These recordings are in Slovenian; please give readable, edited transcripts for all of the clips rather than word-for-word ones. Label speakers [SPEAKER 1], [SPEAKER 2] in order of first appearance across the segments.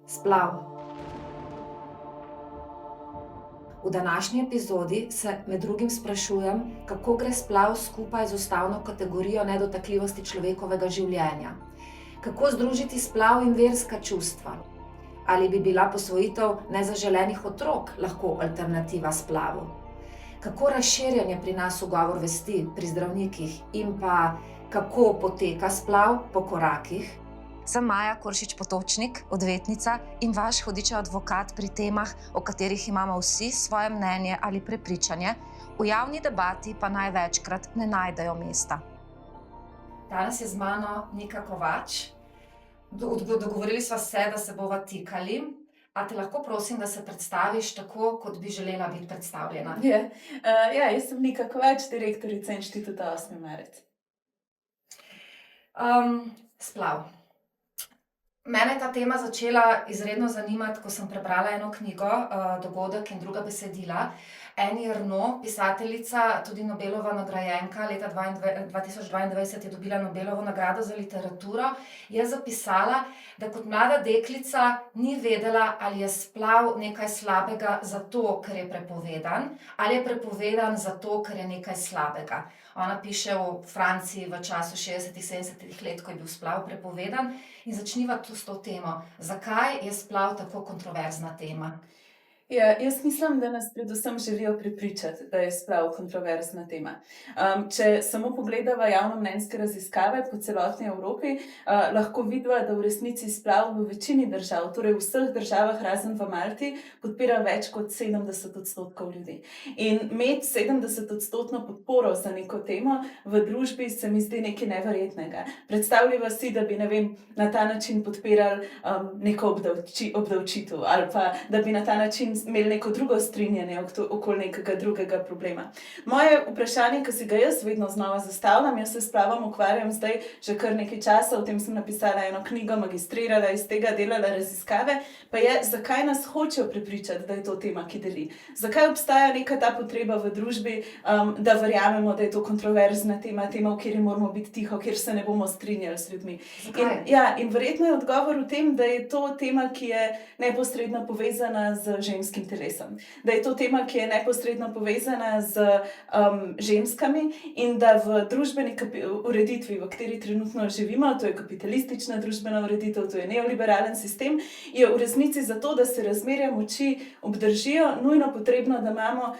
[SPEAKER 1] Splav. V današnji epizodi se med drugim sprašujem, kako gre splav skupaj z ustavno kategorijo nedotakljivosti človekovega življenja. Kako združiti splav in verska čustva? Ali bi bila posvojitev nezaželenih otrok lahko alternativa splavu? Kako razširjen je pri nas ugovor vesti pri zdravnikih in pa kako poteka splav po korakih? Sem Maja Koršič Potočnik, odvetnica in vaš hudičev advokat pri temah, o katerih imamo vsi svoje mnenje ali prepričanje, v javni debati pa največkrat ne najdejo mesta. Danes je z mano Nika Kovač. Dogovorili sva se, da se bova tikali. A te lahko prosim, da se predstaviš tako, kot bi želela biti predstavljena?
[SPEAKER 2] Jaz sem Nika Kovač, direktorica Inštituta 8. marec.
[SPEAKER 1] Splav. Mene je ta tema začela izredno zanimati, ko sem prebrala eno knjigo, Dogodek in druga besedila. Annie Ernaux, pisateljica, tudi Nobelova nagrajenka, leta 2022 je dobila Nobelovo nagrado za literaturo, je zapisala, da kot mlada deklica ni vedela, ali je splav nekaj slabega zato, ker je prepovedan, ali je prepovedan zato, ker je nekaj slabega. Ona piše v Franciji v času 60., 70. let, ko je bil splav prepovedan, in začniva tu s to temo. Zakaj je splav tako kontroverzna tema?
[SPEAKER 2] Jaz mislim, da nas predvsem želijo prepričati, da je splav kontroverzna tema. Če samo pogledava javnomnenjske raziskave po celotni Evropi, lahko vidva, da v resnici splav v večini držav, torej v vseh državah razen v Malti, podpira več kot 70% ljudi. In imeti 70% podporo za neko temo v družbi se mi zdi nekaj neverjetnega. Predstavljava si, da bi, na ta način podpirali neko obdavčitev ali pa da bi na ta način imeli neko drugo strinjanje okoli nekega drugega problema. Moje vprašanje, ki si ga jaz vedno znova zastavljam, jaz se s splavom ukvarjam zdaj že kar nekaj časa, o tem sem napisala eno knjigo, magistrirala, iz tega delala raziskave, pa je, zakaj nas hočejo prepričati, da je to tema, ki deli. Zakaj obstaja neka ta potreba v družbi, da verjamemo, da je to kontroverzna tema, tema, v kateri moramo biti tiho, kjer se ne bomo strinjali z ljudmi. In verjetno je odgovor v tem, da je to tema, ki je neposredno povezana z ženskim telesom. Da je to tema, ki je neposredno povezana z ženskami in da v družbeni ureditvi, v kateri trenutno živimo, to je kapitalistična družbena ureditev, to je neoliberalen sistem, je v resnici zato, da se razmerja moči obdržijo, nujno potrebno, da imamo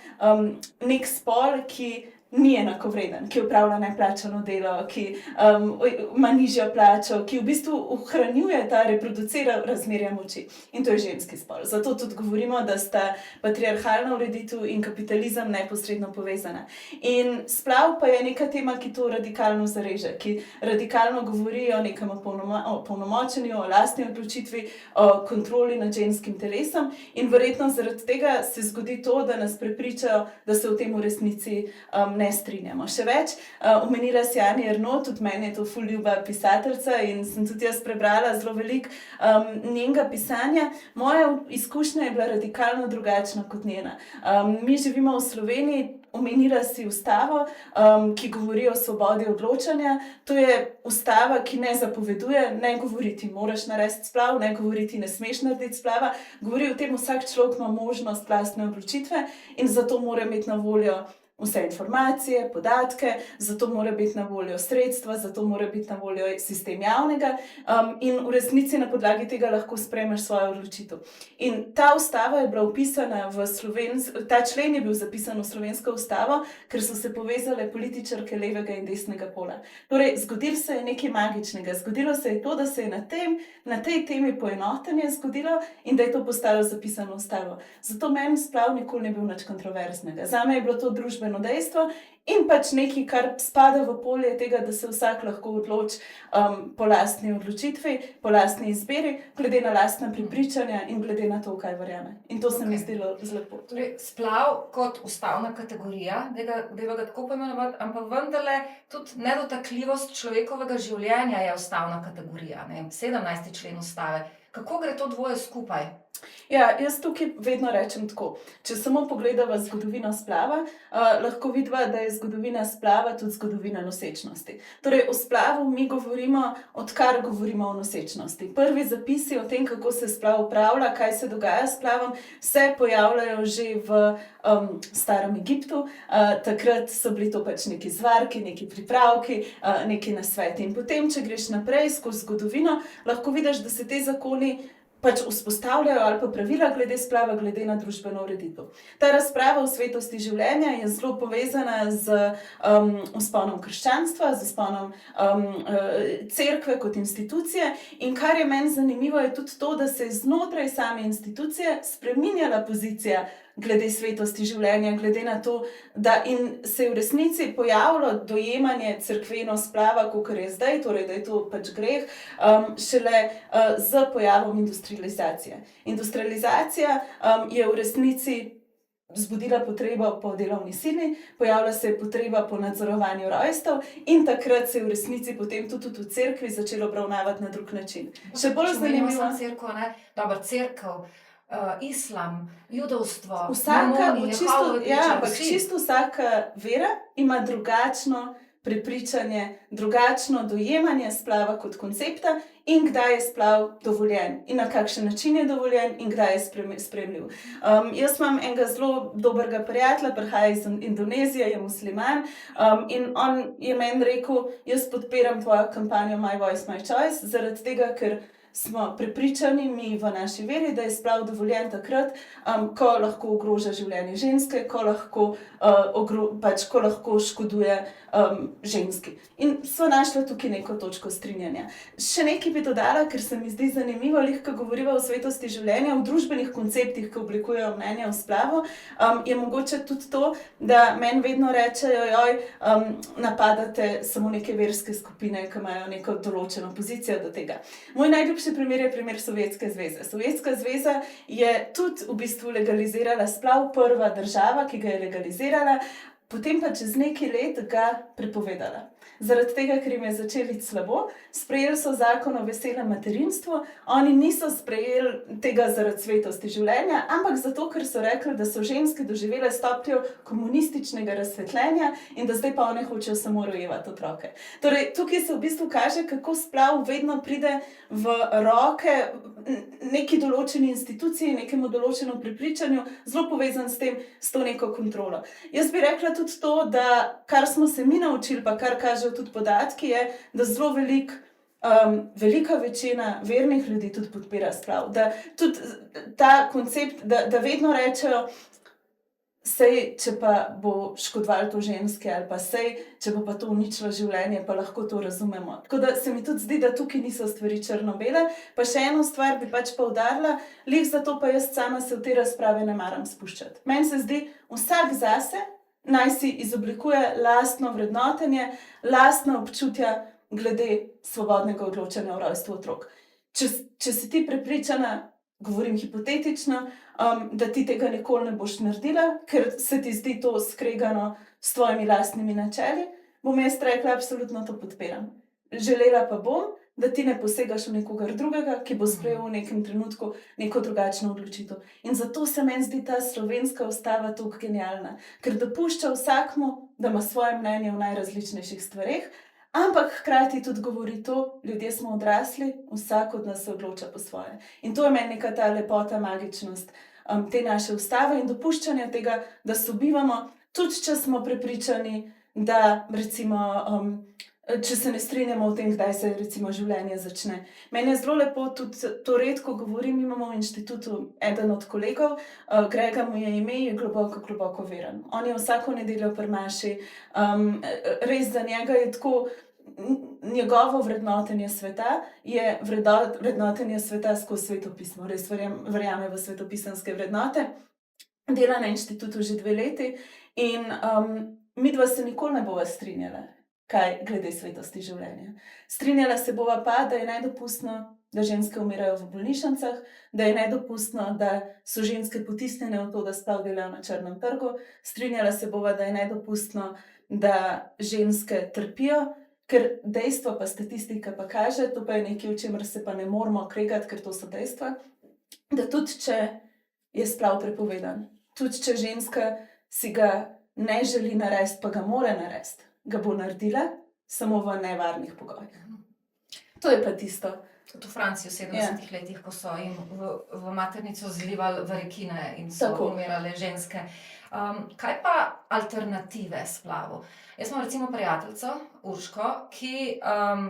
[SPEAKER 2] nek spol, ki ni enakovreden, ki opravlja neplačano delo, ki ima nižjo plačo, ki v bistvu ohranjuje ta, reproducira razmerja moči. In to je ženski spol. Zato tudi govorimo, da sta patriarhalna ureditev in kapitalizem neposredno povezana. In splav pa je neka tema, ki to radikalno zareže, ki radikalno govori o nekem opolnomočenju, o lastni odločitvi, o kontroli nad ženskim telesom in verjetno zaradi tega se zgodi to, da nas prepričajo, da se v tem v resnici ne strinjamo. Še več, omenila si Annie Ernaux, tudi meni je to ful ljuba pisateljica in sem tudi jaz prebrala zelo veliko njenega pisanja. Moja izkušnja je bila radikalno drugačna kot njena. Mi živimo v Sloveniji, omenila si ustavo, ki govori o svobodi odločanja. To je ustava, ki ne zapoveduje, ne govori ti moraš narediti splav, ne govori ti ne smeš narediti splava, govori o tem, vsak človek ima možnost lastne odločitve in zato mora imeti na voljo vse informacije, podatke, zato mora biti na voljo sredstva, zato mora biti na voljo sistem javnega in v resnici na podlagi tega lahko sprejmeš svojo odločitev. In ta ustava je bila vpisana ta člen je bil zapisan v slovensko ustavo, ker so se povezale političarke levega in desnega pola. Torej, zgodilo se je nekaj magičnega. Zgodilo se je to, da se je na tej temi poenotenje zgodilo in da je to postalo zapisano v ustavo. Zato meni splav nikoli ni bil nič kontroverznega. Zame je bilo to družbeno dejstvo in pač nekaj, kar spada v polje tega, da se vsak lahko odloči po lastni odločitvi, po lastni izbiri, glede na lastna prepričanja in glede na to, kaj verjame. In to se mi zdelo zelo lepo.
[SPEAKER 1] Torej, splav kot ustavna kategorija, dajva ga tako poimenovati, ampak vendarle tudi nedotakljivost človekovega življenja je ustavna kategorija, 17. člen ustave. Kako gre to dvoje skupaj?
[SPEAKER 2] Ja, jaz tukaj vedno rečem tako. Če samo pogledava zgodovino splava, lahko vidiva, da je zgodovina splava tudi zgodovina nosečnosti. Torej, o splavu mi govorimo, odkar govorimo o nosečnosti. Prvi zapisi o tem, kako se splav upravlja, kaj se dogaja s splavom, se pojavljajo že v starem Egiptu. Takrat so bili to pač neki zvarki, neki pripravki, neki nasveti. In potem, če greš naprej skozi zgodovino, lahko vidiš, da se te zakoni pač vzpostavljajo ali pa pravila glede splava, glede na družbeno ureditev. Ta razprava o svetosti življenja je zelo povezana z vzponom krščanstva, z vzponom cerkve kot institucije, in kar je meni zanimivo, je tudi to, da se je znotraj same institucije spreminjala pozicija glede svetosti življenja, glede na to, da in se je v resnici pojavilo dojemanje cerkveno splava, kakor je zdaj, torej da je to pač greh, šele z pojavom industrializacije. Industrializacija je v resnici zbudila potrebo po delovni sili, pojavila se je potreba po nadzorovanju rojstev in takrat se je v resnici potem tudi v cerkvi začelo obravnavati na drug način. Še bolj zanimivo.
[SPEAKER 1] Cerkev, ne? Dobro, cerkev, islam, judovstvo,
[SPEAKER 2] Vsaka,
[SPEAKER 1] mormoni,
[SPEAKER 2] čisto,
[SPEAKER 1] Jehovovi
[SPEAKER 2] ja,
[SPEAKER 1] priče,
[SPEAKER 2] ampak
[SPEAKER 1] vsi.
[SPEAKER 2] čisto vsaka vera ima drugačno prepričanje, drugačno dojemanje splava kot koncepta in kdaj je splav dovoljen in na kakšen način je dovoljen in kdaj je sprejemljiv. Jaz imam enega zelo dobrega prijatelja, prihaja iz Indonezije, je musliman, in on je meni rekel, jaz podpiram tvojo kampanjo My Voice, My Choice, zaradi tega, ker smo prepričani mi v naši veri, da je splav dovoljen takrat, ko lahko ogroža življenje ženske, ko lahko, ko lahko škoduje ženski. In sva našla tukaj neko točko strinjanja. Še nekaj bi dodala, ker se mi zdi zanimivo, ko govoriva o svetosti življenja, v družbenih konceptih, ki oblikujejo mnenje o splavu, je mogoče tudi to, da meni vedno rečejo, joj, napadate samo neke verske skupine, ki imajo neko določeno pozicijo do tega. Moj najljubši primer je primer Sovjetske zveze. Sovjetska zveza je tudi v bistvu legalizirala splav, prva država, ki ga je legalizirala, potem pa čez nekaj let ga prepovedala. Zaradi tega, ker jim je začelo iti slabo, sprejeli so zakon o veselem materinstvu, oni niso sprejeli tega zaradi svetosti življenja, ampak zato, ker so rekli, da so ženske doživele stopnjo komunističnega razsvetljenja in da zdaj pa one hočejo samo rojevati otroke. Torej, tukaj se v bistvu kaže, kako splav vedno pride v roke neki določeni instituciji, nekemu določenemu prepričanju, zelo povezan s tem, s to neko kontrolo. Jaz bi rekla tudi to, da kar smo se mi naučili, pa kar kažejo tudi podatki, je, da zelo velika večina vernih ljudi tudi podpira splav. Da tudi ta koncept, da vedno rečejo, sej, če pa bo škodovalo to ženske, ali pa sej, če bo pa to uničilo življenje, pa lahko to razumemo. Tako da se mi tudi zdi, da tukaj niso stvari črno-bele. Pa še eno stvar bi pač poudarila, glih zato pa jaz sama se v te razprave ne maram spuščati. Meni se zdi, vsak zase naj si izoblikuje lastno vrednotenje, lastna občutja glede svobodnega odločanja o rojstvu otrok. Če si ti prepričana, govorim hipotetično, da ti tega nikoli ne boš naredila, ker se ti zdi to skregano s tvojimi lastnimi načeli, bom jaz rekla, absolutno to podpiram. Želela pa bom, da ti ne posegaš v nekogar drugega, ki bo sprejel v nekem trenutku neko drugačno odločitev. In zato se meni zdi ta slovenska ustava tako genialna, ker dopušča vsakmu, da ima svoje mnenje v najrazličnejših stvareh, ampak hkrati tudi govori to, ljudje smo odrasli, vsak od nas se odloča po svoje. In to je meni neka ta lepota, magičnost te naše ustave in dopuščanja tega, da sobivamo, tudi če smo prepričani, da recimo, če se ne strinjamo o tem, kdaj se recimo življenje začne. Meni je zelo lepo, tudi to redko govorim, imamo v inštitutu eden od kolegov, Grega mu je ime, je globoko, globoko veren. On je vsako nedeljo pri maši, res za njega je tako, njegovo vrednotenje sveta je vrednotenje sveta skozi svetopismo. Res verjame v svetopisanske vrednote. Dela na inštitutu že 2 leti in midva se nikoli ne bova strinjala, kaj glede svetosti življenja. Strinjala se bova pa, da je nedopustno, da ženske umirajo v bolnišnicah, da je nedopustno, da so ženske potisnjene v to, da sploh delajo na črnem trgu. Strinjala se bova, da je nedopustno, da ženske trpijo, Ker dejstvo pa statistika pa kaže, to pa je nekaj, o čemer se pa ne moramo kregati, ker to so dejstva, da tudi če je splav prepovedan, tudi če ženska si ga ne želi narediti, pa ga mora narediti, ga bo naredila samo v nevarnih pogojih. To je pa tisto.
[SPEAKER 1] Tudi v Franciji v 70 letih, ko so jim v maternico zlivali rekine in so
[SPEAKER 2] Tako.
[SPEAKER 1] umirale ženske. Kaj pa alternative splavu? Jaz imam recimo prijateljico, Urško, ki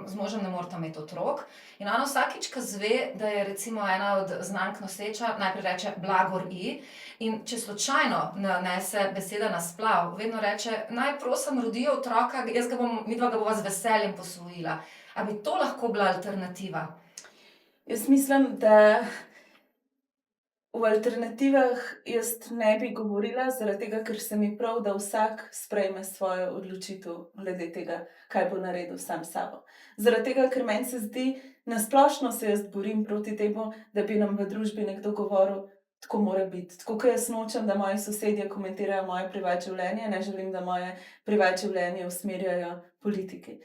[SPEAKER 1] z možem ne moreta imeti otrok in ona vsakič, ko zve, da je recimo ena od znank noseča, najprej reče blagor i in če slučajno nanese beseda na splav, vedno reče, naj prosim rodijo otroka, midva ga bova z veseljem posvojila. A bi to lahko bila alternativa?
[SPEAKER 2] Jaz mislim, da v alternativah jaz ne bi govorila, zaradi tega, ker se mi prav, da vsak sprejme svojo odločitev glede tega, kaj bo naredil sam s sabo. Zaradi tega, ker meni se zdi, na splošno se jaz borim proti temu, da bi nam v družbi nekdo govoril, tako mora biti. Tako kot jaz nočem, da moji sosedje komentirajo moje privat življenje, ne želim, da moje privat življenje usmerjajo politiki.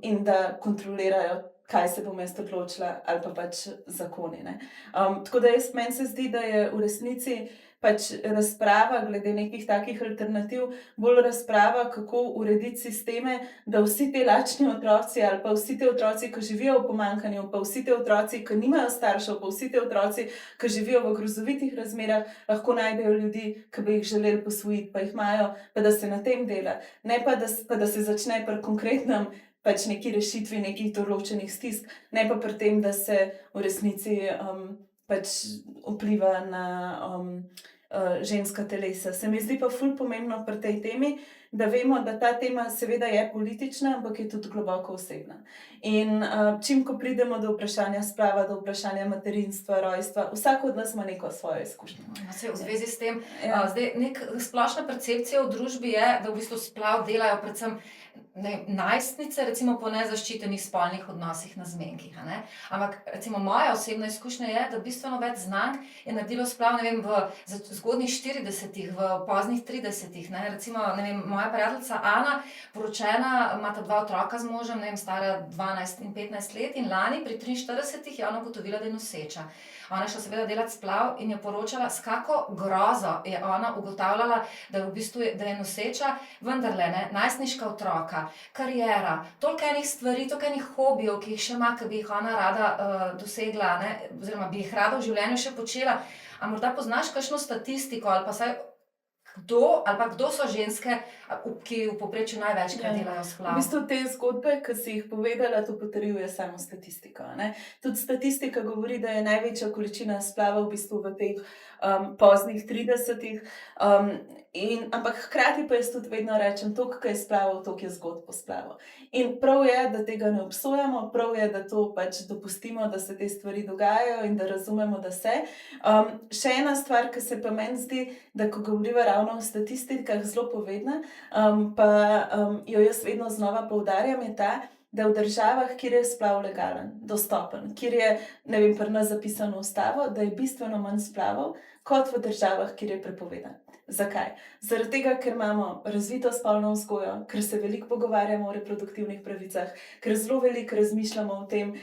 [SPEAKER 2] In da kontrolirajo, kaj se bom jaz odločila, ali pa pač zakoni, ne. Tako da meni se zdi, da je v resnici pač razprava glede nekih takih alternativ bolj razprava, kako urediti sisteme, da vsi ti lačni otroci ali pa vsi ti otroci, ki živijo v pomanjkanju, pa vsi ti otroci, ki nimajo staršev, pa vsi ti otroci, ki živijo v grozovitih razmerah, lahko najdejo ljudi, ki bi jih želeli posvojiti, pa jih imajo, pa da se na tem dela. Ne pa da se začne pri konkretnem pač neki rešitvi nekih določenih stisk, ne pa pri tem, da se v resnici pač vpliva na ženska telesa. Se mi zdi pa ful pomembno pri tej temi, da vemo, da ta tema seveda je politična, ampak je tudi globoko osebna. In čim ko pridemo do vprašanja splava, do vprašanja materinstva, rojstva, vsak od nas ima neko svojo izkušnjo.
[SPEAKER 1] Saj v zvezi s tem,
[SPEAKER 2] Ja.
[SPEAKER 1] zdaj splošna percepcija v družbi je, da v bistvu splav delajo predvsem najstnice, recimo po nezaščitenih spolnih odnosih na zmenkih, a ne. Ampak recimo moja osebna izkušnja je, da bistveno več znank je naredilo splav, ne vem, v zgodnjih 40-ih, v poznih 30-ih, ne. Recimo, ne vem, moja prijateljica Ana, poročena, imata 2 otroka z možem, ne vem, stara 12 in 15 let in lani pri 43-ih je ona ugotovila, da je noseča. Ona je šla seveda delat splav in je poročala, s kako grozo je ona ugotavljala, da v bistvu da je noseča, vendarle, ne, najstniška otroka, kariera, toliko enih stvari, toliko enih hobijev, ki jih še ima, ki bi jih ona rada dosegla, ne, oziroma bi jih rada v življenju še počela. A morda poznaš kakšno statistiko ali pa vsaj kdo so ženske, ki v povprečju največkrat delajo
[SPEAKER 2] V
[SPEAKER 1] splav?
[SPEAKER 2] bistvu te zgodbe, ki si jih povedala, to potrjuje samo statistika, a ne. Tudi statistika govori, da je največja količina splava v bistvu v teh poznih 30-ih, ampak hkrati pa jaz tudi vedno rečem, toliko, ko je splavov, toliko je zgodb o splavu. In prav je, da tega ne obsojamo, prav je, da to pač dopustimo, da se te stvari dogajajo in da razumemo, da se. Še ena stvar, ki se pa meni zdi, da ko govoriva ravno o statistikah, zelo povedna, pa jo jaz vedno znova poudarjam, je ta, da v državah, kjer je splav legalen, dostopen, kjer je, ne vem, pri nas zapisano v ustavo, da je bistveno manj splavov, kot v državah, kjer je prepovedan. Zakaj? Zaradi tega, ker imamo razvito spolno vzgojo, ker se veliko pogovarjamo o reproduktivnih pravicah, ker zelo veliko razmišljamo o tem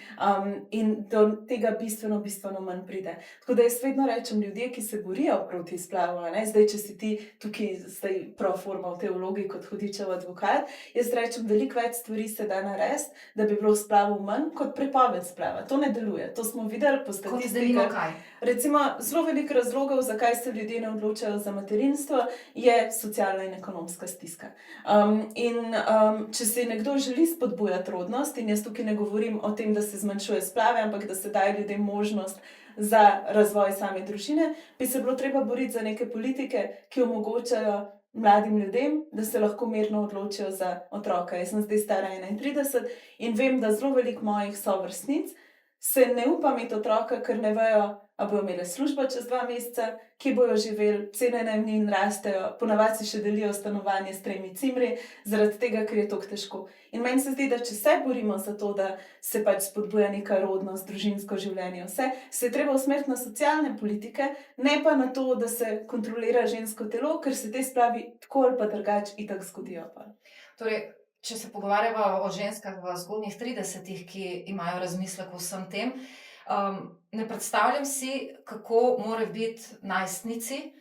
[SPEAKER 2] in do tega bistveno manj pride. Tako da jaz vedno rečem, ljudje, ki se borijo proti splavu, a ne, zdaj, če si ti tukaj zdaj pro forma v tej vlogi kot hudičev advokat, jaz rečem, veliko več stvari se da narediti, da bi bilo splavov manj, kot prepoved splava. To ne deluje. To smo videli po
[SPEAKER 1] Kot delimo
[SPEAKER 2] statistikah.
[SPEAKER 1] kaj?
[SPEAKER 2] Recimo, zelo veliko razlogov, zakaj se ljudje ne odločajo za materinstvo, je socialna in ekonomska stiska. Če si nekdo želi spodbujati rodnost, in jaz tukaj ne govorim o tem, da se zmanjšuje splave, ampak da se daje ljudem možnost za razvoj same družine, bi se bilo treba boriti za neke politike, ki omogočajo mladim ljudem, da se lahko mirno odločijo za otroka. Jaz sem zdaj stara 31 in vem, da zelo veliko mojih sovrstnic se ne upa imeti otroka, ker ne vejo, a bojo imele službo čez 2 meseca, kje bojo živeli, cene najemnin rastejo, ponavadi si še delijo stanovanje s 3 cimri, zaradi tega, ker je toliko težko. In meni se zdi, da če se borimo za to, da se pač spodbuja neka rodnost, družinsko življenje, vse, se je treba usmeriti na socialne politike, ne pa na to, da se kontrolira žensko telo, ker se te splavi tako ali pa drugače itak zgodijo pa.
[SPEAKER 1] Torej, če se pogovarjava o ženskah v zgodnjih 30-ih, ki imajo razmislek o vsem tem, ne predstavljam si, kako more biti najstnici,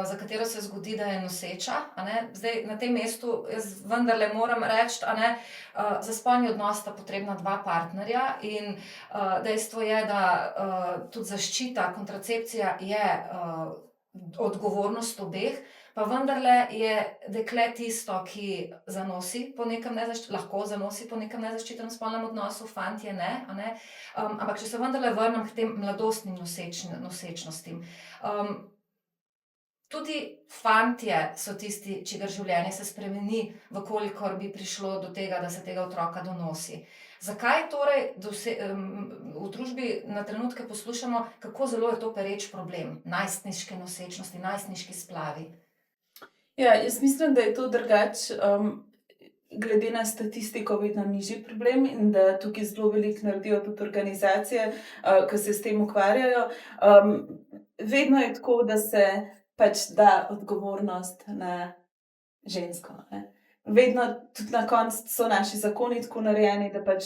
[SPEAKER 1] za katero se zgodi, da je noseča, a ne. Zdaj, na tem mestu jaz vendarle moram reči, a ne, za spolni odnos sta potrebna dva partnerja in, dejstvo je, da, tudi zaščita, kontracepcija je, odgovornost obeh, pa vendarle je dekle tisto, ki zanosi po nekem lahko zanosi po nekem nezaščitenem spolnem odnosu, fantje ne, a ne. Ampak če se vendarle vrnem k tem mladostnim nosečnostim. Tudi fantje so tisti, čigar življenje se spremeni, v kolikor bi prišlo do tega, da se tega otroka donosi. Zakaj torej v družbi na trenutke poslušamo, kako zelo je to pereč problem, najstniške nosečnosti, najstniški splavi?
[SPEAKER 2] Ja, jaz mislim, da je to drugače, glede na statistiko vedno nižji problem in da tukaj zelo veliko naredijo tudi organizacije, ke se s tem ukvarjajo. Vedno je tako, da se pač da odgovornost na žensko, ne. Vedno, tudi na koncu so naši zakoni tako narejeni, da pač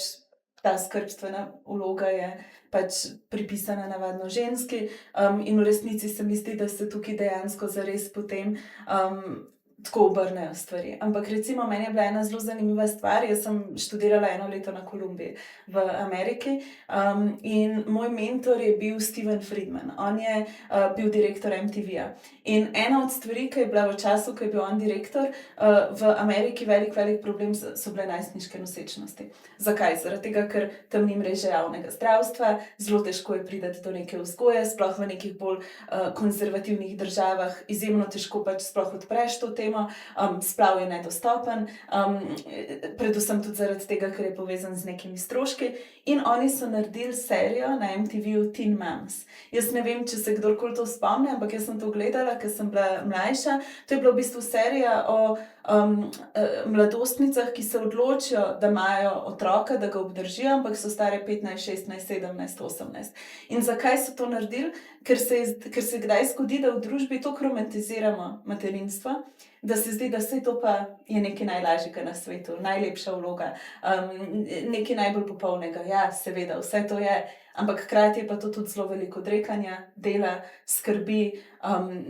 [SPEAKER 2] ta skrbstvena vloga je pač pripisana navadno ženski, in v resnici se mi zdi, da se tukaj dejansko zares potem, tako obrnejo stvari. Ampak recimo meni je bila ena zelo zanimiva stvar, jaz sem študirala 1 leto na Kolumbiji v Ameriki, in moj mentor je bil Steven Friedman. On je, bil direktor MTV-ja. In ena od stvari, ke je bila v času, ko je bil on direktor, v Ameriki velik problem so bile najstniške nosečnosti. Zakaj? Zaradi tega, ker tam ni mreže javnega zdravstva, zelo težko je priti do neke vzgoje, sploh v nekih bolj, konzervativnih državah, izjemno težko pač sploh odpreš to temo, splav je nedostopen, predvsem tudi zaradi tega, ker je povezan z nekimi stroški. In oni so naredili serijo na MTV-ju Teen Moms. Jaz ne vem, če se kdorkoli to spomni, ampak jaz sem to gledala, ke sem bila mlajša. To je bila v bistvu serija o, mladostnicah, ki se odločijo, da imajo otroka, da ga obdržijo, ampak so stare 15, 16, 17, 18. In zakaj so to naredili? Ker se kdaj zgodi, da v družbi toliko romantiziramo materinstvo, da se zdi, da saj to pa je nekaj najlažjega na svetu, najlepša vloga, nekaj najbolj popolnega. Ja, seveda, vse to je, ampak hkrati je pa to tudi zelo veliko odrekanja, dela, skrbi,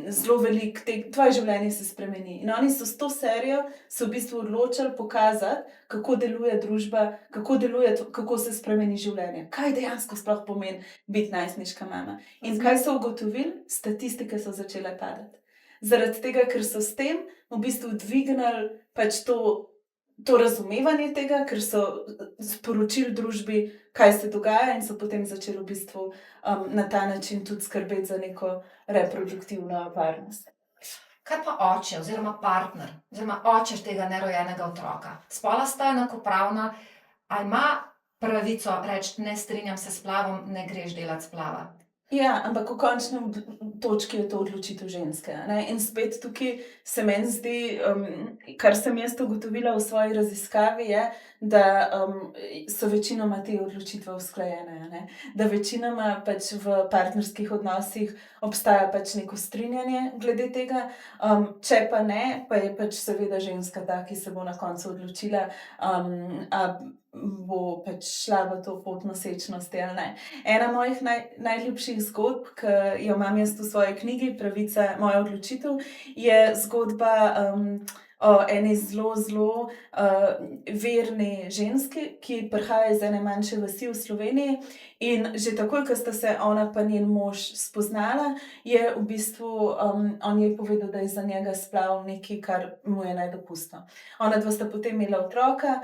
[SPEAKER 2] zelo veliko tvoje življenje se spremeni. In oni so s to serijo se v bistvu odločili pokazati, kako deluje družba, kako se spremeni življenje. Kaj dejansko sploh pomeni biti najstniška mama. In kaj so ugotovili? Statistike so začele padati. Zaradi tega, ker so s tem v bistvu dvignili pač to razumevanje tega, ker so sporočili družbi, kaj se dogaja, in so potem začeli v bistvu, na ta način tudi skrbeti za neko reproduktivno varnost.
[SPEAKER 1] Kaj pa oče oziroma partner oziroma oče tega nerojenega otroka? Spola sta enakopravna, a ima pravico reči: "Ne strinjam se s splavom, ne greš delat splava"?
[SPEAKER 2] Ja, ampak v končni točki je to odločitev ženske, a ne. In spet tukaj se meni zdi, kar sem jaz ugotovila v svoji raziskavi, je, da, so večinoma te odločitve usklajene, a ne. Da večinoma pač v partnerskih odnosih obstaja pač neko strinjanje glede tega, če pa ne, pa je pač seveda ženska ta, ki se bo na koncu odločila, a bo pač šla v to pot nosečnosti ali ne. Ena mojih najljubših zgodb, ke jo imam jaz v svoji knjigi Pravica, moja odločitev, je zgodba, o eni zelo, verni ženski, ki prihaja iz ene manjše vasi v Sloveniji, in že takoj, ko sta se ona pa njen mož spoznala, je v bistvu, on ji je povedal, da je za njega splav nekaj, kar mu je nedopustno. Onadva sta potem imela otroka,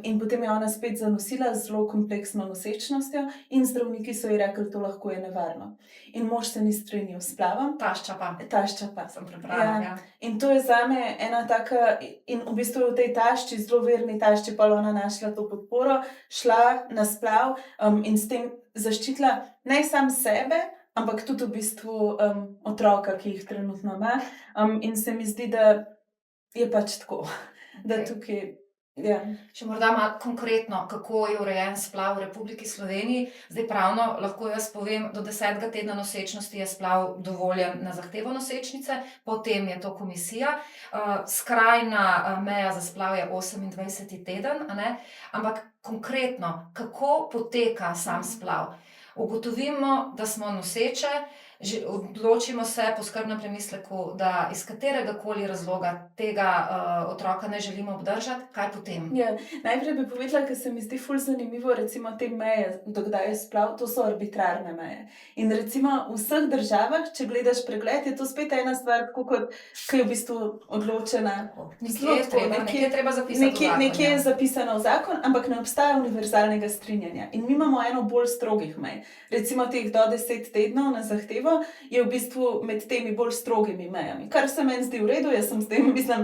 [SPEAKER 2] in potem je ona spet zanosila z zelo kompleksno nosečnostjo in zdravniki so ji rekli: "To lahko je nevarno." In mož se ni strinjal s splavom.
[SPEAKER 1] Tašča pa.
[SPEAKER 2] Tašča pa.
[SPEAKER 1] Sem prebrala, ja.
[SPEAKER 2] In to je zame ena taka, in v bistvu je v tej tašči, zelo verni tašči, pol ona našla to podporo, šla na splav, in s tem zaščitila ne samo sebe, ampak tudi v bistvu, otroka, ki jih trenutno ima. In se mi zdi, da je pač tako, da tukaj Ja.
[SPEAKER 1] Če morda malo konkretno, kako je urejen splav v Republiki Sloveniji. Zdaj pravno lahko jaz povem, do 10. tedna nosečnosti je splav dovoljen na zahtevo nosečnice, potem je to komisija. Skrajna meja za splav je 28. teden, a ne? Ampak konkretno, kako poteka sam splav? Ugotovimo, da smo noseče, odločimo se po skrbnem premisleku, da iz kateregakoli razloga tega otroka ne želimo obdržati, kaj potem?
[SPEAKER 2] Ja, najprej bi povedala, ker se mi zdi ful zanimivo, recimo te meje, do kdaj je splav, to so arbitrarne meje. In recimo v vseh državah, če gledaš pregled, je to spet ena stvar, tako kot, ki je v bistvu odločena.
[SPEAKER 1] Nekje je treba zapisati v zakon,
[SPEAKER 2] Nekje je
[SPEAKER 1] ja.
[SPEAKER 2] zapisano v zakon, ampak ne obstaja univerzalnega strinjanja. In mi imamo eno bolj strogih mej. Recimo teh do 10 tednov na zahtevo je v bistvu med temi bolj strogimi mejami. Kar se meni zdi v redu, jaz sem s tem, mislim,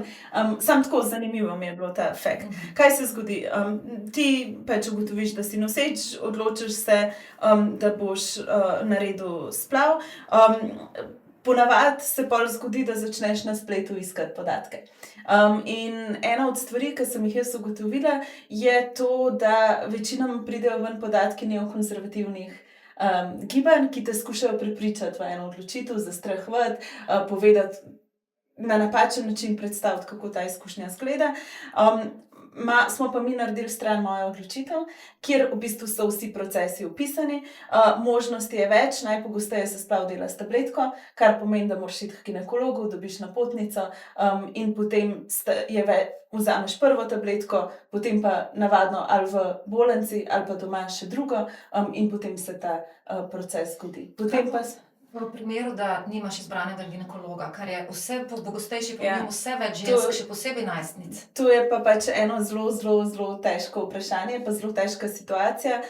[SPEAKER 2] sam tako zanimivo mi je bilo ta fakt. Kaj se zgodi? Ti pač ugotoviš, da si noseč, odločiš se, da boš naredil splav. Ponavadi se pol zgodi, da začneš na spletu iskati podatke. In ena od stvari, ki sem jih jaz ugotovila, je to, da večinoma pridejo ven podatki neokonzervativnih gibanj, ki te skušajo prepričati v eno odločitev, zastrahovati, povedati na napačen način predstaviti, kako ta izkušnja izgleda. Smo pa mi naredili stran mojo odločitev, kjer v bistvu so vsi procesi opisani. Možnosti je več, najpogosteje se splav dela s tabletko, kar pomeni, da moraš iti k ginekologu, dobiš napotnico, in potem vzameš prvo tabletko, potem pa navadno ali v bolnici ali pa doma še drugo, in potem se ta proces zgodi. Potem pa
[SPEAKER 1] v primeru, da nimaš izbranega ginekologa, kar je vse pogostejši problem,
[SPEAKER 2] Ja.
[SPEAKER 1] vse več žensk, še posebej najstnic.
[SPEAKER 2] To je pa pač eno zelo težko vprašanje, pa zelo težka situacija.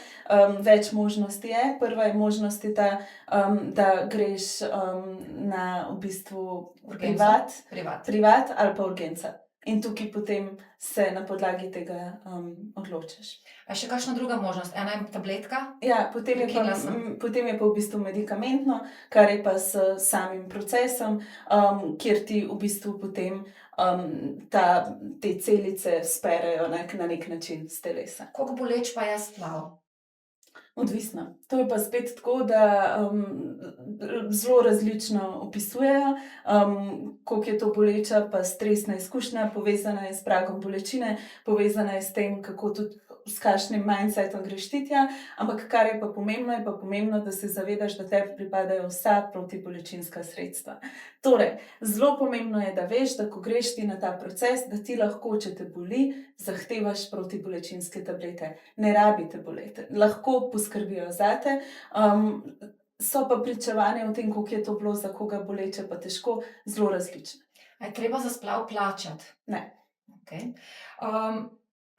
[SPEAKER 2] Več možnosti je. Prva je možnost je ta, da greš na v bistvu
[SPEAKER 1] Urgenco.
[SPEAKER 2] privat ali pa urgenca. In tukaj potem se na podlagi tega odločiš.
[SPEAKER 1] A še kakšna druga možnost? Ena je tabletka?
[SPEAKER 2] Ja, potem je
[SPEAKER 1] Prekinila sem.
[SPEAKER 2] pa v bistvu medikamentno, kar je pa s samim procesom, kjer ti v bistvu potem te celice sperejo na nek način s telesa.
[SPEAKER 1] Koliko boleč pa je splav?
[SPEAKER 2] Odvisno. To je pa spet tako, da zelo različno opisujejo, koliko je to boleča, pa stresna izkušnja, povezana je s pragom bolečine, povezana je s tem, kako tudi s kakšnim mindsetom greš ti tja, ampak kar je pa pomembno, da se zavedaš, da tebi pripadajo vsa protibolečinska sredstva. Torej, zelo pomembno je, da veš, da ko greš ti na ta proces, da ti lahko, če te boli, zahtevaš protibolečinske tablete. Ne rabite boleti. Lahko poskrbijo zate. So pa pričevanja o tem, koliko je to bilo za koga boleče pa težko, zelo različne.
[SPEAKER 1] A je treba za splav plačati?
[SPEAKER 2] Ne.
[SPEAKER 1] Okej.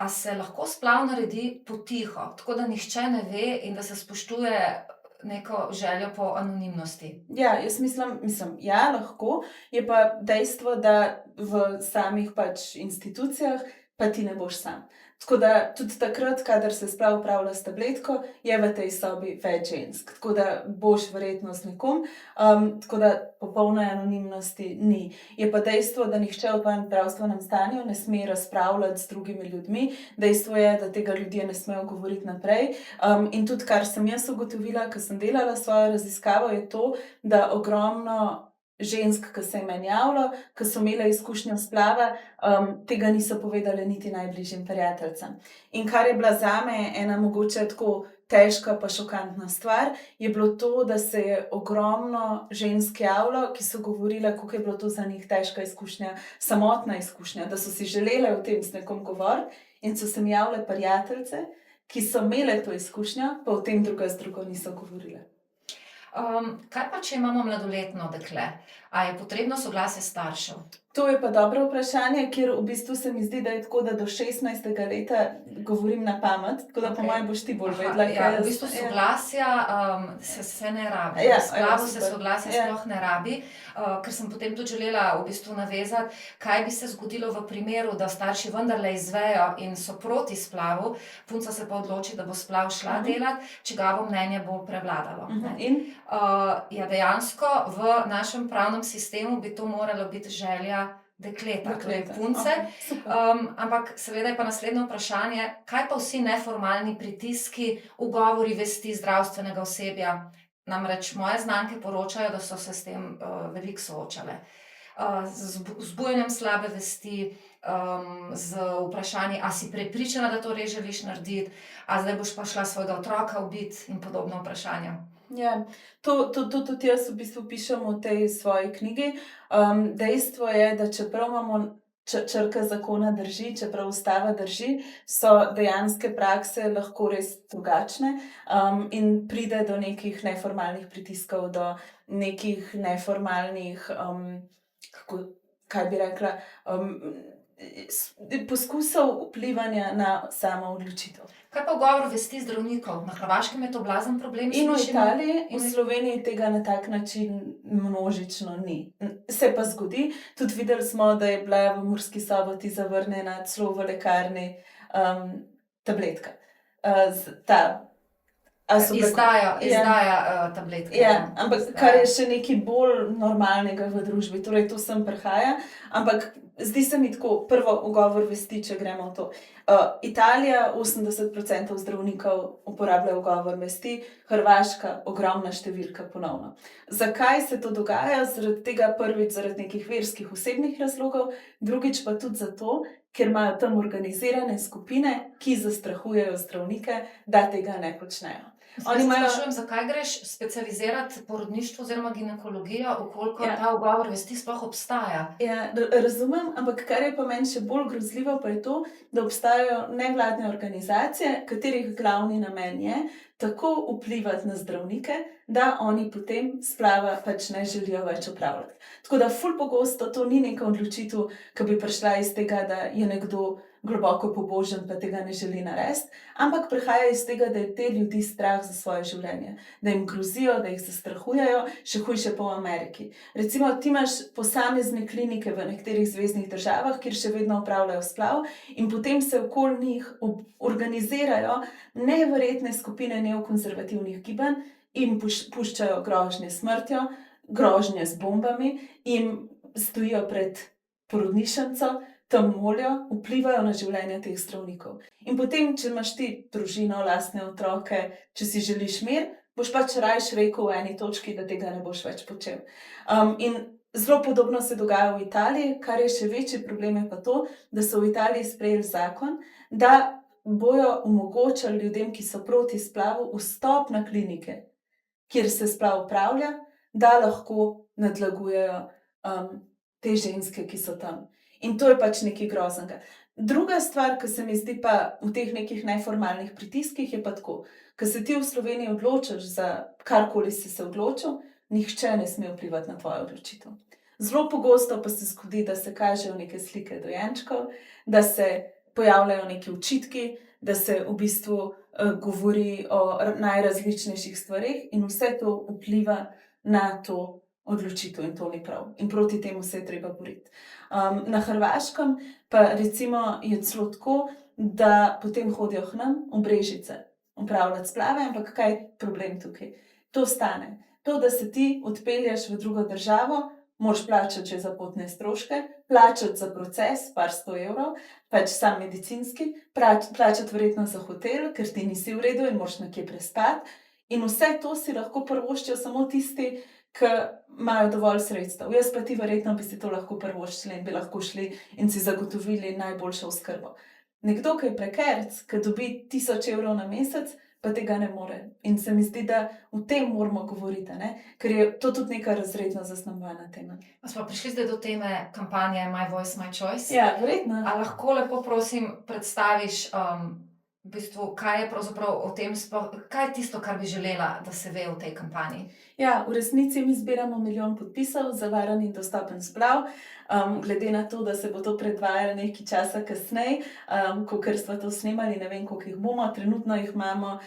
[SPEAKER 1] A se lahko splav naredi potiho, tako da nihče ne ve in da se spoštuje neko željo po anonimnosti?
[SPEAKER 2] Ja, jaz mislim, ja, lahko. Je pa dejstvo, da v samih pač institucijah pa ti ne boš sam. Tako da tudi takrat, kadar se splav opravlja s tabletko, je v tej sobi več žensk. Tako da boš verjetno z nekom, tako da popolne anonimnosti ni. Je pa dejstvo, da nihče v tvojem zdravstvenem stanju ne sme razpravljati z drugimi ljudmi. Dejstvo je, da tega ljudje ne smejo govoriti naprej. In tudi, kar sem jaz ugotovila, ko sem delala svojo raziskavo, je to, da ogromno žensk, ki se je meni javilo, ki so imele izkušnjo splava, tega niso povedale niti najbližjim prijateljicam. In kar je bila zame ena mogoče tako težka pa šokantna stvar, je bilo to, da se je ogromno žensk javilo, ki so govorile, kako je bilo to za njih težka izkušnja, samotna izkušnja, da so si želele o tem z nekom govoriti in so se mi javile prijateljice, ki so imele to izkušnjo, pa o tem druga z drugo niso govorile.
[SPEAKER 1] Kaj pa, če imamo mladoletno dekle? A je potrebno soglasje staršev?
[SPEAKER 2] To je pa dobro vprašanje, kjer v bistvu se mi zdi, da je tako, da do 16. leta govorim na pamet, tako da po mojem boš ti bolj vedela.
[SPEAKER 1] Ja, v bistvu soglasja se ne rabi.
[SPEAKER 2] Ja,
[SPEAKER 1] V splavu se
[SPEAKER 2] super.
[SPEAKER 1] soglasja
[SPEAKER 2] Ja.
[SPEAKER 1] sploh ne rabi, ker sem potem tudi želela v bistvu navezati, kaj bi se zgodilo v primeru, da starši vendarle izvejo in so proti splavu, punca se pa odloči, da bo splav šla delat, čigavo mnenje bo prevladalo, ne.
[SPEAKER 2] In?
[SPEAKER 1] Ja, dejansko v našem pravnem sistemu bi to morala biti želja dekleta, torej
[SPEAKER 2] Dekleta.
[SPEAKER 1] punce.
[SPEAKER 2] Okej, super.
[SPEAKER 1] Ampak seveda je pa naslednje vprašanje, kaj pa vsi neformalni pritiski, ugovori vesti zdravstvenega osebja? Namreč moje znanke poročajo, da so se s tem veliko soočale. Z vzbujanjem slabe vesti, z vprašanji, a si prepričana, da to res želiš narediti, a zdaj boš pa šla svojega otroka ubiti in podobna vprašanja.
[SPEAKER 2] Ja, to tudi jaz v bistvu pišem v tej svoji knjigi. Dejstvo je, da čeprav imamo črka zakona drži, čeprav ustava drži, so dejanske prakse lahko res drugačne, in pride do nekih neformalnih pritiskov, do nekih neformalnih, kaj bi rekla, poskusov vplivanja na samo odločitev.
[SPEAKER 1] Kaj pa ugovor vesti zdravnikov? Na Hrvaškem je to blazen problem,
[SPEAKER 2] In v
[SPEAKER 1] slišimo.
[SPEAKER 2] Italiji, v Sloveniji tega na tak način množično ni. Se pa zgodi, tudi videli smo, da je bila v Murski Soboti zavrnjena celo v lekarni, tabletka.
[SPEAKER 1] Izdaja tabletke.
[SPEAKER 2] Ja, ampak kar je še nekaj bolj normalnega v družbi, torej to sem prihaja, ampak zdi se mi tako, prvo ugovor vesti, če gremo v to. Italija, 80% zdravnikov uporablja ugovor vesti, Hrvaška, ogromna številka ponovno. Zakaj se to dogaja? Zaradi tega, prvič zaradi nekih verskih osebnih razlogov, drugič pa tudi zato, ker imajo tam organizirane skupine, ki zastrahujejo zdravnike, da tega ne počnejo.
[SPEAKER 1] Oni sprašujem, zakaj greš specializirati porodništvo oziroma ginekologijo, ukolikor ta ugovor vesti sploh obstaja?
[SPEAKER 2] Ja, razumem, ampak kar je pa meni še bolj grozljivo, pa je to, da obstajajo nevladne organizacije, katerih glavni namen je tako vplivati na zdravnike, da oni potem splava pač ne želijo več opravljati. Tako da ful pogosto to ni neka odločitev, ki bi prišla iz tega, da je nekdo globoko pobožen, pa tega ne želi narediti, ampak prihaja iz tega, da je te ljudi strah za svoje življenje, da jim grozijo, da jih zastrahujejo, še hujše pa v Ameriki. Recimo, ti imaš posamezne klinike v nekaterih zveznih državah, kjer še vedno opravljajo splav, in potem se okoli njih organizirajo neverjetne skupine neokonzervativnih gibanj in puščajo grožnje s smrtjo, grožnje z bombami, in stojijo pred porodnišnico, tam molijo, vplivajo na življenje teh zdravnikov. In potem, če imaš ti družino, lastne otroke, če si želiš mir, boš pač rajš rekel v eni točki, da tega ne boš več počel. In zelo podobno se dogaja v Italiji, kar je še večji problem, je pa to, da so v Italiji sprejeli zakon, da bojo omogočali ljudem, ki so proti splavu, vstop na klinike, kjer se splav opravlja, da lahko nadlegujejo, te ženske, ki so tam. In to je pač nekaj groznega. Druga stvar, ki se mi zdi pa v teh nekih neformalnih pritiskih, je pa tako, ko se ti v Sloveniji odločiš za karkoli si se odločil, nihče ne sme vplivati na tvojo odločitev. Zelo pogosto pa se zgodi, da se kažejo neke slike dojenčkov, da se pojavljajo neki očitki, da se v bistvu govori o najrazličnejših stvareh in vse to vpliva na to odločitev in to ni prav. In proti temu se je treba boriti. Na Hrvaškem pa recimo je celo tako, da potem hodijo k nam v Brežice opravljati splave, ampak kaj je problem tukaj? To stane. To, da se ti odpelješ v drugo državo, moraš plačati že za potne stroške, plačati za proces, par 100 evrov, pač sam medicinski, plačati verjetno za hotel, ker ti nisi v redu in moraš nekje prespati. In vse to si lahko privoščijo samo tisti, ki imajo dovolj sredstev. Jaz pa ti verjetno bi si to lahko privoščili in bi lahko šli in si zagotovili najboljšo oskrbo. Nekdo, ki je prekerec, ki dobi 1000 evrov na mesec, pa tega ne more. In se mi zdi, da o tem moramo govoriti, ne? Ker je to tudi neka razredno zasnovana tema.
[SPEAKER 1] Pa smo prišli zdaj do teme kampanje My Voice, My Choice.
[SPEAKER 2] Ja, verjetno.
[SPEAKER 1] A lahko lepo prosim predstaviš, v bistvu, kaj je pravzaprav o tem sploh, kaj je tisto, kar bi želela, da se ve v tej kampanji?
[SPEAKER 2] Ja, v resnici mi zbiramo 1 milijon podpisov za varen in dostopen splav. Glede na to, da se bo to predvajalo nekaj časa kasneje, kakor sva to snemali, ne vem, koliko jih bomo, trenutno jih imamo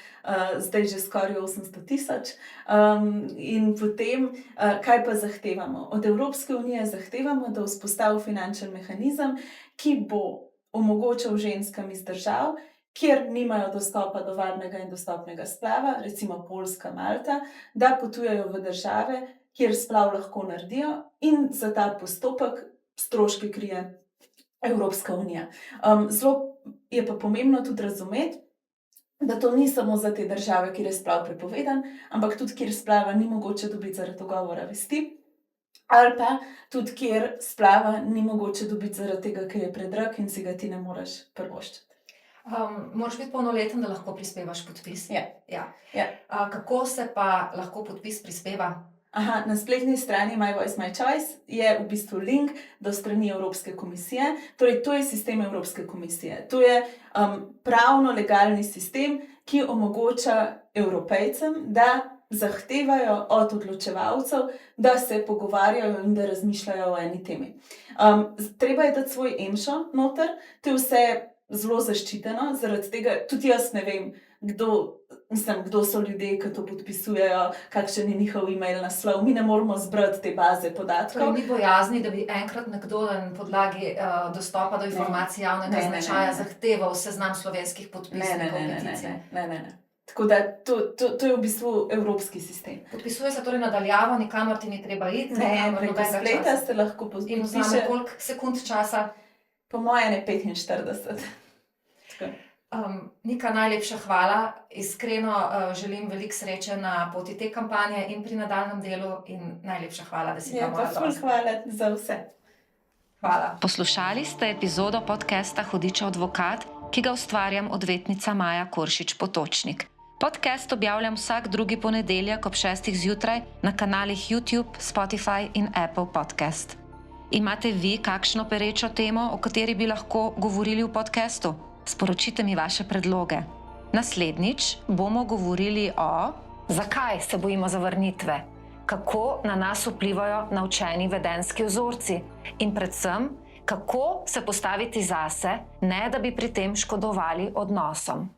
[SPEAKER 2] zdaj že skoraj 800 000. In potem, kaj pa zahtevamo? Od Evropske unije zahtevamo, da vzpostavi finančni mehanizem, ki bo omogočal ženskam iz držav, kjer nimajo dostopa do varnega in dostopnega splava, recimo Poljska, Malta, da potujejo v države, kjer splav lahko naredijo in za ta postopek stroške krije Evropska unija. Zelo je pa pomembno tudi razumeti, da to ni samo za te države, kjer je splav prepovedan, ampak tudi kjer splava ni mogoče dobiti zaradi ugovora vesti, ali pa tudi kjer splava ni mogoče dobiti zaradi tega, ker je predrag in si ga ti ne moreš privoščiti.
[SPEAKER 1] Moraš biti polnoleten, da lahko prispevaš podpis.
[SPEAKER 2] Ja.
[SPEAKER 1] Ja.
[SPEAKER 2] Ja.
[SPEAKER 1] Kako se pa lahko podpis prispeva?
[SPEAKER 2] Na spletni strani My Voice, My Choice je v bistvu link do strani Evropske komisije. Torej, to je sistem Evropske komisije. To je pravno legalni sistem, ki omogoča Evropejcem, da zahtevajo od odločevalcev, da se pogovarjajo in da razmišljajo o eni temi. Treba je dati svoj EMŠO noter, to je vse zelo zaščiteno, zaradi tega tudi jaz ne vem, kdo so ljudje, ki to podpisujejo, kakšen je njihov e-mail naslov. Mi ne moramo zbrati te baze podatkov.
[SPEAKER 1] Torej, ni bojazni, da bi enkrat nekdo na podlagi dostopa do informacij javnega značaja zahteval seznam slovenskih podpisnikov peticije?
[SPEAKER 2] Ne. Tako da to je v bistvu evropski sistem.
[SPEAKER 1] Podpisuje se torej nadaljavo, nikamor ti ni treba iti?
[SPEAKER 2] Ne, preko spleta se lahko podpiše.
[SPEAKER 1] In vzame koliko sekund časa?
[SPEAKER 2] Po moje ne 45.
[SPEAKER 1] Nika, najlepša hvala. Iskreno želim veliko sreče na poti te kampanje in pri nadaljnjem delu in najlepša hvala, da si bila moja gost.
[SPEAKER 2] Hvala za vse.
[SPEAKER 1] Hvala. Poslušali ste epizodo podcasta Hudičev advokat, ki ga ustvarjam odvetnica Maja Koršič Potočnik. Podcast objavljam vsak drugi ponedeljek ob 6. zjutraj na kanalih YouTube, Spotify in Apple Podcast. Imate vi kakšno perečo temo, o kateri bi lahko govorili v podcastu? Sporočite mi vaše predloge. Naslednjič bomo govorili o zakaj se bojimo zavrnitve, kako na nas vplivajo naučeni vedenjski vzorci in predvsem, kako se postaviti zase, ne da bi pri tem škodovali odnosom.